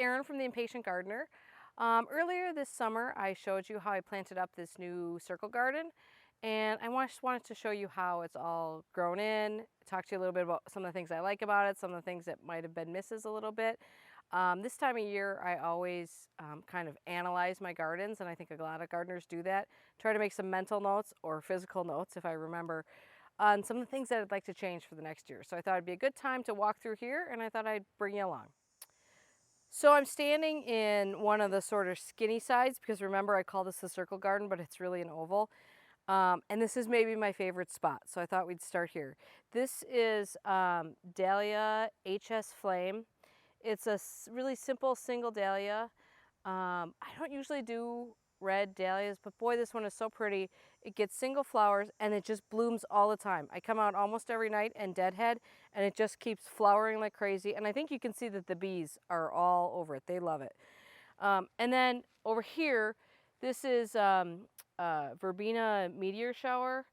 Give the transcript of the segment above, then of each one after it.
Erin from the Impatient Gardener. Earlier this summer I showed you how I planted up this new circle garden, and I just wanted to show you how it's all grown in, talk to you a little bit about some of the things I like about it, some of the things that might have been misses a little bit. This time of year I always kind of analyze my gardens, and I think a lot of gardeners do that. Try to make some mental notes or physical notes, if I remember, on some of the things that I'd like to change for the next year. So I thought it'd be a good time to walk through here, and I thought I'd bring you along. So I'm standing in one of the sort of skinny sides, because remember I call this the circle garden, but it's really an oval. And this is maybe my favorite spot, so I thought we'd start here. This is Dahlia HS Flame. It's a really simple single dahlia. I don't usually do red dahlias, but boy, this one is so pretty. It gets single flowers and it just blooms all the time. I come out almost every night and deadhead, and it just keeps flowering like crazy. And I think you can see that the bees are all over it. They love it. And then over here, this is Verbena Meteor Shower.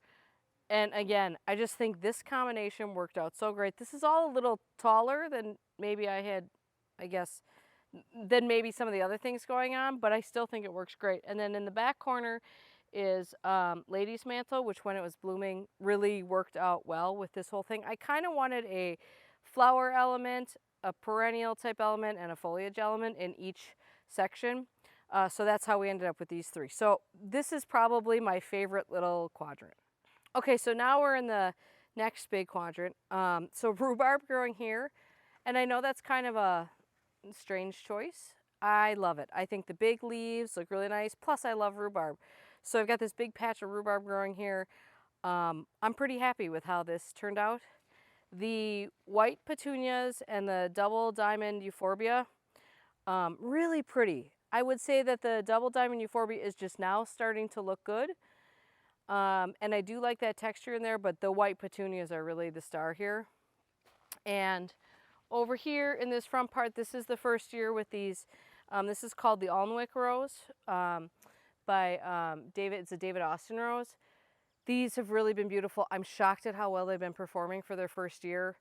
And again, I just think this combination worked out so great. This is all a little taller than maybe I had, I guess, than maybe some of the other things going on, but I still think it works great. And then in the back corner is Lady's Mantle, which when it was blooming really worked out well with this whole thing. I kind of wanted a flower element, a perennial type element, and a foliage element in each section. So that's how we ended up with these three. So this is probably my favorite little quadrant. Okay, so now we're in the next big quadrant. So rhubarb growing here, and I know that's kind of a strange choice. I love it. I think the big leaves look really nice. Plus I love rhubarb. So I've got this big patch of rhubarb growing here. I'm pretty happy with how this turned out. The white petunias and the double diamond euphorbia, really pretty. I would say that the double diamond euphorbia is just now starting to look good. And I do like that texture in there, but the white petunias are really the star here. And over here in this front part, this is the first year with these. This is called the Alnwick Rose by David. It's a David Austin rose. These have really been beautiful. I'm shocked at how well they've been performing for their first year.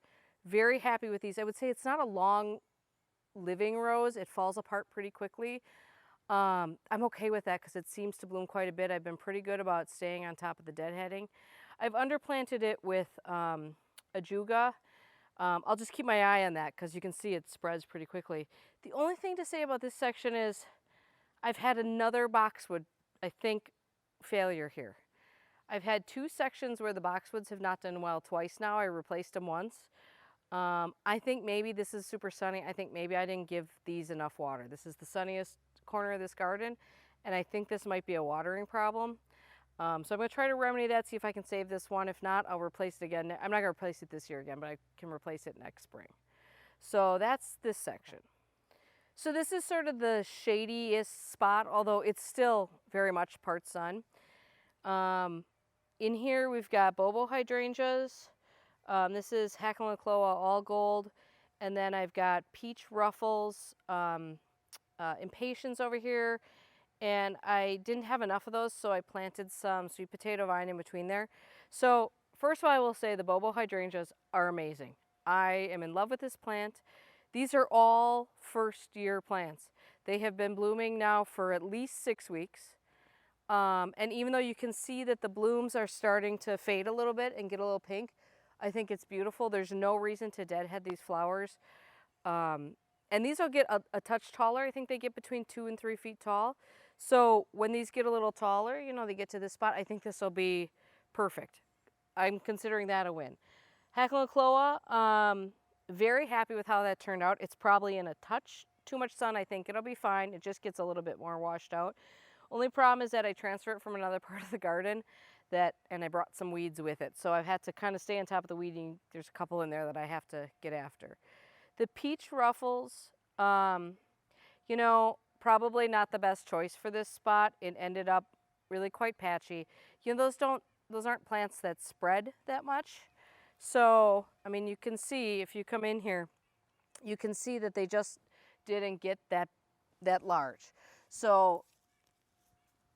Very happy with these. I would say it's not a long living rose. It falls apart pretty quickly. I'm okay with that because it seems to bloom quite a bit. I've been pretty good about staying on top of the deadheading. I've underplanted it with ajuga. I'll just keep my eye on that because you can see it spreads pretty quickly. The only thing to say about this section is I've had another boxwood, I think, failure here. I've had two sections where the boxwoods have not done well twice now. I replaced them once. I think maybe this is super sunny. I think maybe I didn't give these enough water. This is the sunniest corner of this garden, and I think this might be a watering problem. So I'm going to try to remedy that, see if I can save this one. If not, I'll replace it again. I'm not going to replace it this year again, but I can replace it next spring. So that's this section. So this is sort of the shadiest spot, although it's still very much part sun. In here we've got BOBO hydrangeas. This is Hackalochloa all gold. And then I've got peach ruffles, impatiens over here. And I didn't have enough of those, so I planted some sweet potato vine in between there. So first of all, I will say the BOBO hydrangeas are amazing. I am in love with this plant. These are all first year plants. They have been blooming now for at least 6 weeks. And even though you can see that the blooms are starting to fade a little bit and get a little pink, I think it's beautiful. There's no reason to deadhead these flowers. And these will get a touch taller. I think they get between 2 and 3 feet tall. So when these get a little taller, you know, they get to this spot, I think this will be perfect. I'm considering that a win. Hackalochloa, very happy with how that turned out. It's probably in a touch too much sun. I think it'll be fine. It just gets a little bit more washed out. Only problem is that I transfer it from another part of the garden and I brought some weeds with it. So I've had to kind of stay on top of the weeding. There's a couple in there that I have to get after. The peach ruffles, you know, probably not the best choice for this spot. It ended up really quite patchy. You know, those aren't plants that spread that much. So, I mean, you can see if you come in here, you can see that they just didn't get that large. So,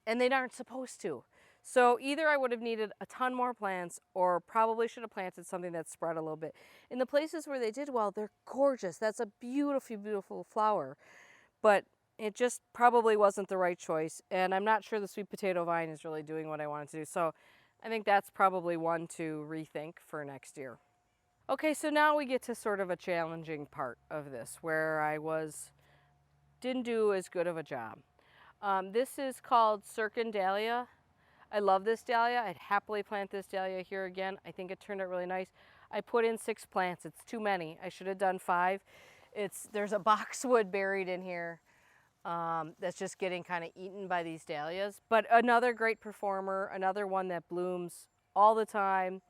and they aren't supposed to. So either I would have needed a ton more plants or probably should have planted something that spread a little bit. In the places where they did well, they're gorgeous. That's a beautiful, beautiful flower. but it just probably wasn't the right choice. And I'm not sure the sweet potato vine is really doing what I wanted to do. So I think that's probably one to rethink for next year. Okay, so now we get to sort of a challenging part of this where didn't do as good of a job. This is called Dahlia. I love this dahlia. I'd happily plant this dahlia here again. I think it turned out really nice. I put in 6 plants. It's too many. I should have done 5. There's a boxwood buried in here that's just getting kind of eaten by these dahlias. But another great performer, another one that blooms all the time.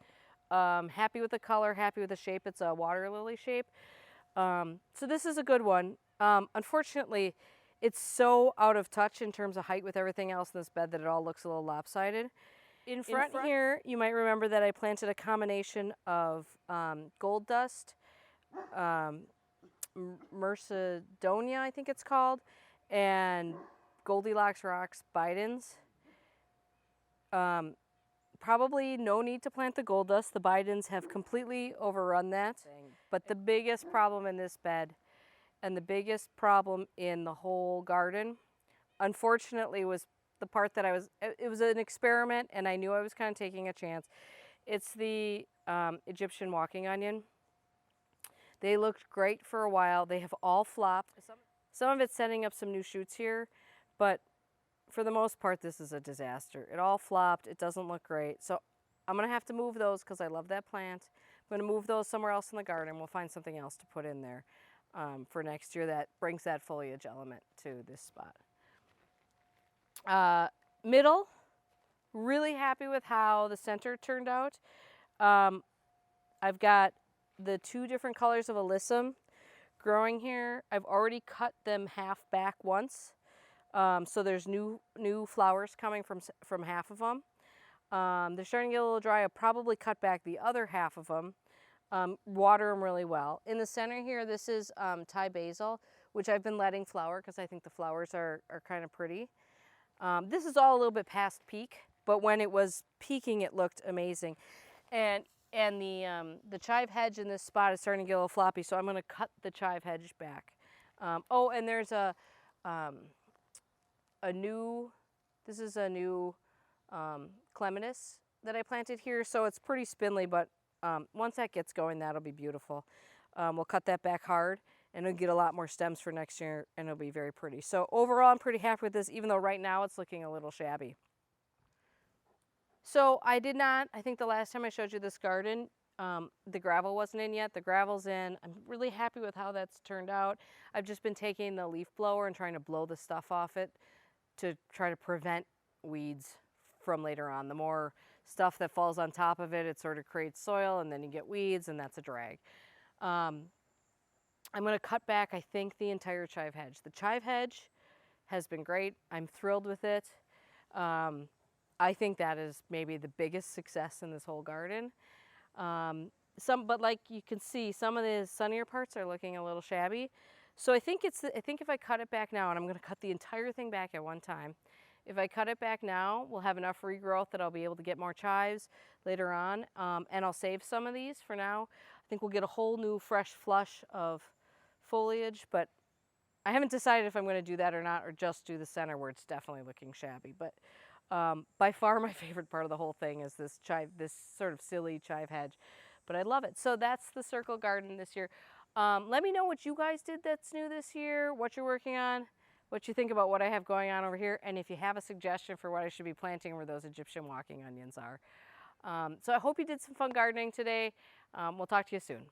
Happy with the color, happy with the shape. It's a water lily shape. So this is a good one. Unfortunately, it's so out of touch in terms of height with everything else in this bed that it all looks a little lopsided. In front here, you might remember that I planted a combination of gold dust, Mercedonia, I think it's called, and Goldilocks rocks Bidens. Probably no need to plant the gold dust. The Bidens have completely overrun that. But the biggest problem in this bed and the biggest problem in the whole garden, unfortunately, was the part that it was an experiment and I knew I was kind of taking a chance. It's the Egyptian walking onion. They looked great for a while. They have all flopped. Some of it's setting up some new shoots here, but for the most part, this is a disaster. It all flopped. It doesn't look great. So I'm going to have to move those because I love that plant. I'm going to move those somewhere else in the garden. We'll find something else to put in there for next year that brings that foliage element to this spot. Middle, really happy with how the center turned out. I've got the 2 different colors of alyssum growing here. I've already cut them half back once. So there's new flowers coming from half of them. They're starting to get a little dry. I'll probably cut back the other half of them. Water them really well. In the center here, this is Thai basil, which I've been letting flower because I think the flowers are kind of pretty. This is all a little bit past peak, but when it was peaking, it looked amazing. And the chive hedge in this spot is starting to get a little floppy, so I'm going to cut the chive hedge back. Oh, and there's this is a new clematis that I planted here, so it's pretty spindly, but once that gets going, that'll be beautiful. We'll cut that back hard, and it'll get a lot more stems for next year, and it'll be very pretty. So overall, I'm pretty happy with this, even though right now it's looking a little shabby. So I think the last time I showed you this garden, the gravel wasn't in yet. The gravel's in. I'm really happy with how that's turned out. I've just been taking the leaf blower and trying to blow the stuff off it to try to prevent weeds from later on. The more stuff that falls on top of it, it sort of creates soil, and then you get weeds, and that's a drag. I'm going to cut back, I think, the entire chive hedge. The chive hedge has been great. I'm thrilled with it. I think that is maybe the biggest success in this whole garden. But like you can see, some of the sunnier parts are looking a little shabby. So I think if I cut it back now, and I'm going to cut the entire thing back at one time, if I cut it back now, we'll have enough regrowth that I'll be able to get more chives later on, and I'll save some of these for now. I think we'll get a whole new fresh flush of foliage, but I haven't decided if I'm going to do that or not, or just do the center where it's definitely looking shabby. But by far my favorite part of the whole thing is this sort of silly chive hedge, but I love it. So that's the circle garden this year. Let me know what you guys did that's new this year, what you're working on, what you think about what I have going on over here, and if you have a suggestion for what I should be planting where those Egyptian walking onions are. So I hope you did some fun gardening today. We'll talk to you soon.